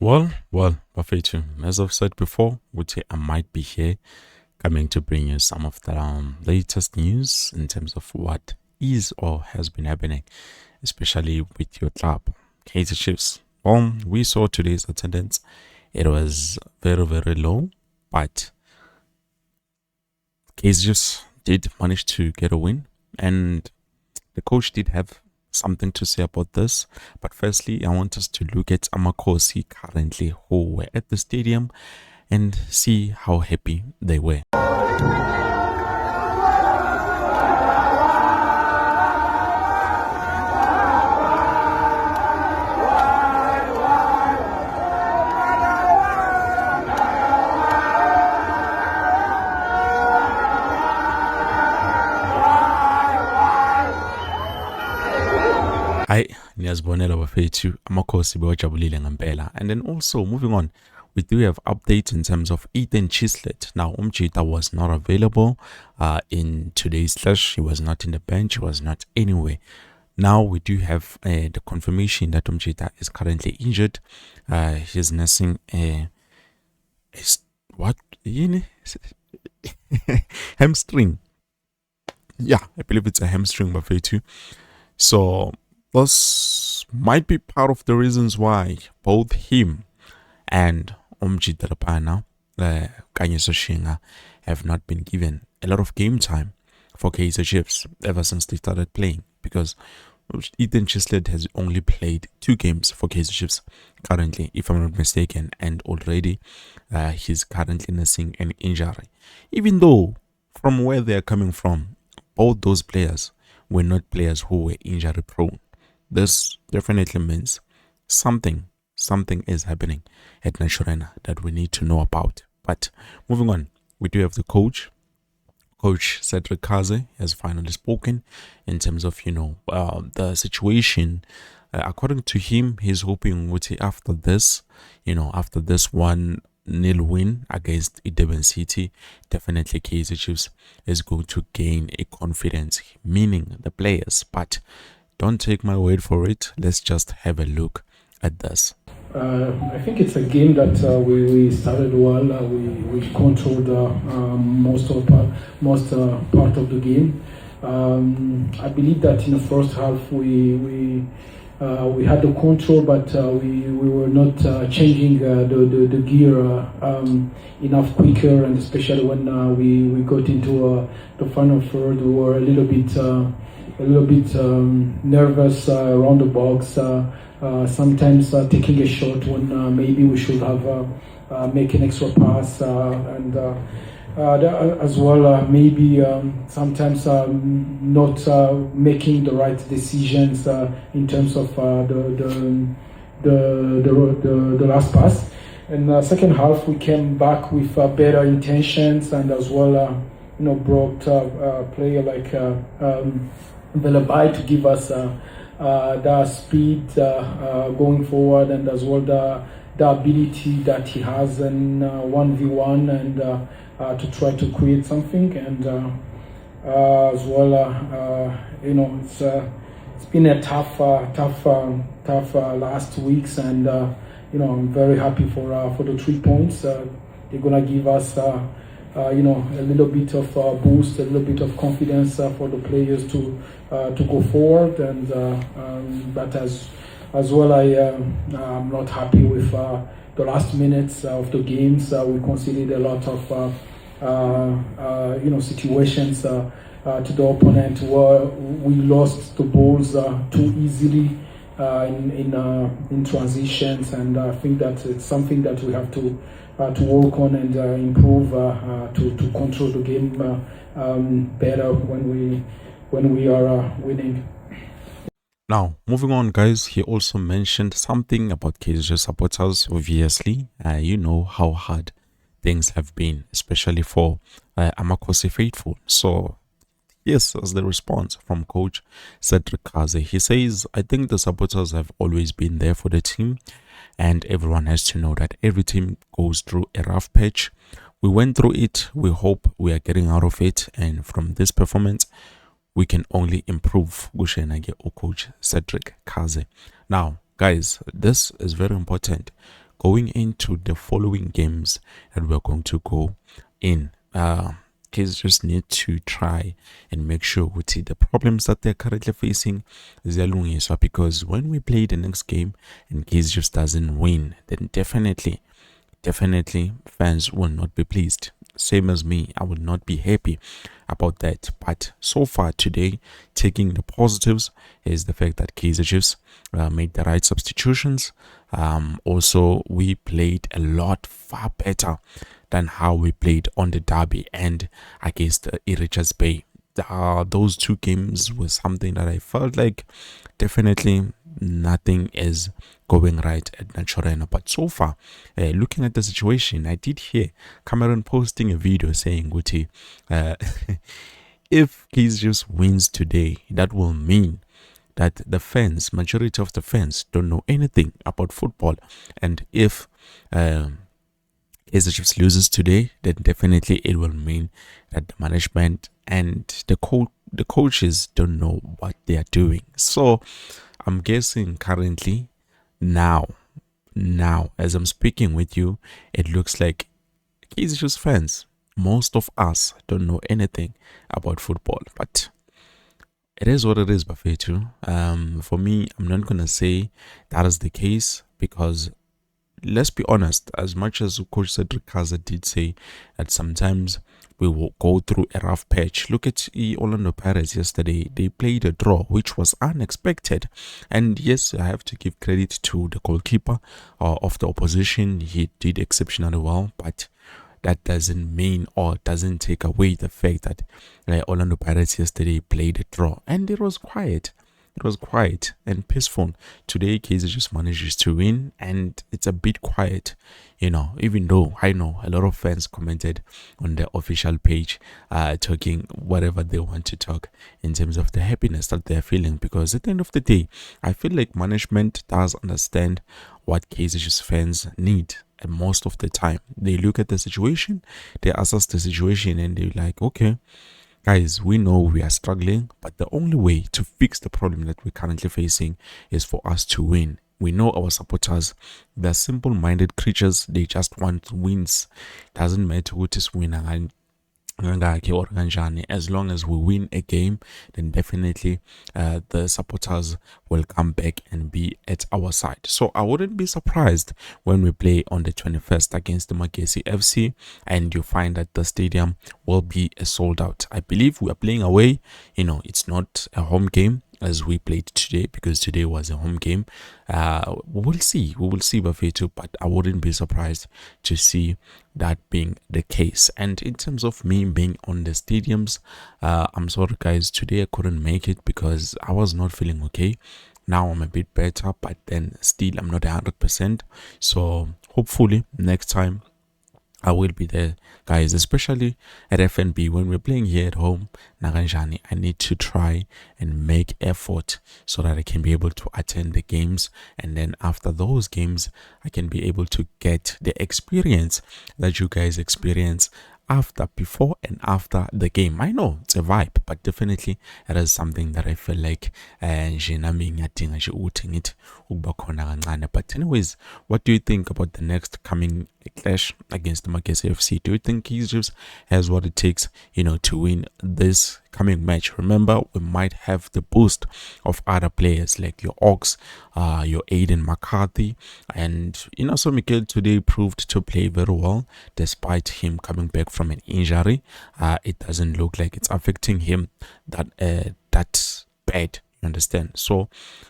Bafetu, as I've said before, would say I might be here coming to bring you some of the latest news in terms of what is or has been happening, especially with your club, Kaizer Chiefs. We saw today's attendance. It was very, very low, but Kaizer Chiefs did manage to get a win, and the coach did have something to say about this. But firstly, I want us to look at Amakosi currently who were at the stadium and see how happy they were. Hayi niyazibonela bafethu amakhosi bewajabulile ngempela. And then also moving on, we do have updates in terms of Ethan Chislett. Now Umjita was not available in today's clash. He was not in the bench, he was not anywhere. Now we do have the confirmation that Umjita is currently injured. He's nursing what hamstring. Yeah, I believe it's a hamstring bafethu. So this might be part of the reasons why both him and Omjit Rapana, Kanye Soshinga, have not been given a lot of game time for Kaizer Chiefs ever since they started playing, because Ethan Chislett has only played 2 games for Kaizer Chiefs currently, if I'm not mistaken, and already he's currently nursing an injury. Even though from where they are coming from, both those players were not players who were injury prone. This definitely means something is happening at Naturena that we need to know about. But moving on, we do have the coach Cedric Kaze has finally spoken in terms of the situation. According to him, he's hoping after this 1-0 win against Durban City, definitely Kaizer Chiefs is going to gain a confidence, meaning the players. But don't take my word for it. Let's just have a look at this. I think it's a game that we started well. We controlled most part of the game. I believe that in the first half we had the control, but we were not changing the gear enough quicker, and especially when we got into the final third, we were a little bit nervous around the box. Sometimes taking a shot when maybe we should have make an extra pass, and as well maybe sometimes not making the right decisions in terms of the last pass. And second half we came back with better intentions, and as well brought a player like Velabai to give us the speed going forward, and as well the ability that he has in 1v1 and to try to create something. And as well it's been a tough last weeks, and I'm very happy for the 3 points. They're gonna give us a little bit of boost, a little bit of confidence for the players to go forward. And but as well, I'm not happy with the last minutes of the games. We conceded a lot of situations to the opponent where we lost the balls too easily in transitions, and I think that it's something that we have to work on and improve to control the game better when we are winning. Now, moving on, guys, he also mentioned something about Kaizer supporters. Obviously, you know how hard things have been, especially for Amakosi faithful. So, yes, as the response from coach Cedric Kaze, he says, I think the supporters have always been there for the team, and everyone has to know that every team goes through a rough patch. We went through it. We hope we are getting out of it, and from this performance, we can only improve. Coach Cedric Kaze. Now, guys, this is very important. going into the following games that we're going to go in. Kids just need to try and make sure we see the problems that they're currently facing ziyalungiswa, because when we play the next game and kids just doesn't win, then definitely fans will not be pleased. Same as me, I would not be happy about that. But so far today, taking the positives is the fact that Kaizer Chiefs made the right substitutions. Also, we played a lot far better than how we played on the derby and against Richards Bay. Those two games were something that I felt like definitely nothing is going right at Naturena. But so far, looking at the situation, I did hear Cameron posting a video saying, Guti, if Kaze just wins today, that will mean that the fans, majority of the fans, don't know anything about football. And if Kaizer Chiefs loses today, then definitely it will mean that the management and the coaches don't know what they are doing. So I'm guessing currently now as I'm speaking with you, it looks like Kaizer Chiefs fans, most of us don't know anything about football, but it is what it is, Bafetu. For me, I'm not gonna say that is the case, because let's be honest, as much as Coach Cedric Kaze did say that sometimes we will go through a rough patch. Look at the Orlando Pirates yesterday. They played a draw, which was unexpected. And yes, I have to give credit to the goalkeeper of the opposition. He did exceptionally well, but that doesn't mean or doesn't take away the fact that Orlando Pirates yesterday played a draw. And it was quiet. It was quiet and peaceful. Today, Kaze just manages to win, and it's a bit quiet, even though I know a lot of fans commented on the official page, talking whatever they want to talk in terms of the happiness that they're feeling. Because at the end of the day, I feel like management does understand what Kaze fans need. And most of the time, they look at the situation, they assess the situation, and they're like, okay, guys, we know we are struggling, but the only way to fix the problem that we're currently facing is for us to win. We know our supporters, they're simple-minded creatures. They just want wins. Doesn't matter who is winning. As long as we win a game, then definitely the supporters will come back and be at our side. So I wouldn't be surprised when we play on the 21st against the Magesi FC and you find that the stadium will be a sold out. I believe we are playing away. It's not a home game as we played today, because today was a home game. We will see Bafetu, but I wouldn't be surprised to see that being the case. And in terms of me being on the stadiums, I'm sorry guys, today I couldn't make it because I was not feeling okay. Now I'm a bit better, but then still I'm not 100%. So hopefully next time I will be there, guys, especially at FNB when we're playing here at home. Naganjani, I need to try and make effort so that I can be able to attend the games, and then after those games I can be able to get the experience that you guys experience before and after the game. I know it's a vibe, but definitely it is something that I feel like but anyways, what do you think about the next coming clash against the Magesi FC? Do you think Kaizer has what it takes, to win this coming match? Remember, we might have the boost of other players like your Ox, your Aiden McCarthy, and so Mikel today proved to play very well despite him coming back from an injury. It doesn't look like it's affecting him that bad. You understand? So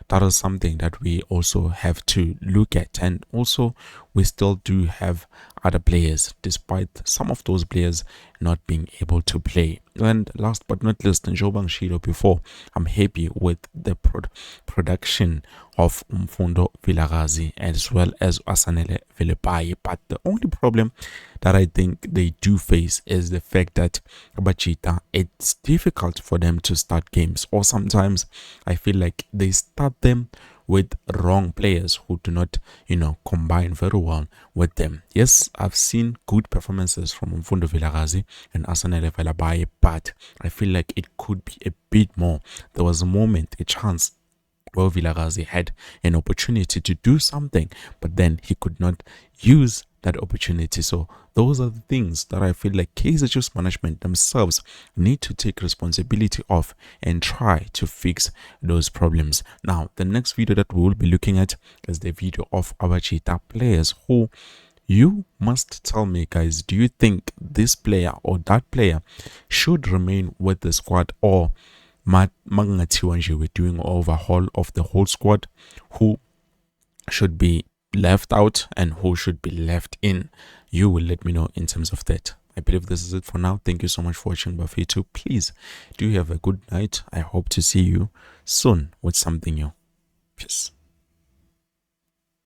that is something that we also have to look at. And also we still do have other players, despite some of those players not being able to play. And last but not least, Njobang Shido before, I'm happy with the production of Umfundo Vilagazi as well as Asanele Velepaye. But the only problem that I think they do face is the fact that Bachita, it's difficult for them to start games, or sometimes I feel like they start them with wrong players who do not, combine very well with them. Yes, I've seen good performances from Mfundo Vilagazi and Asanele Velabaye, but I feel like it could be a bit more. There was a moment, a chance well, Vilakazi had an opportunity to do something, but then he could not use that opportunity. So those are the things that I feel like Kaizer Chiefs management themselves need to take responsibility of and try to fix those problems. Now, the next video that we will be looking at is the video of our cheetah players who you must tell me, guys, do you think this player or that player should remain with the squad, or we're doing an overhaul of the whole squad? Who should be left out and who should be left in? You will let me know in terms of that. I believe this is it for now. Thank you so much for watching Buffet 2. Please do have a good night. I hope to see you soon with something new. Peace.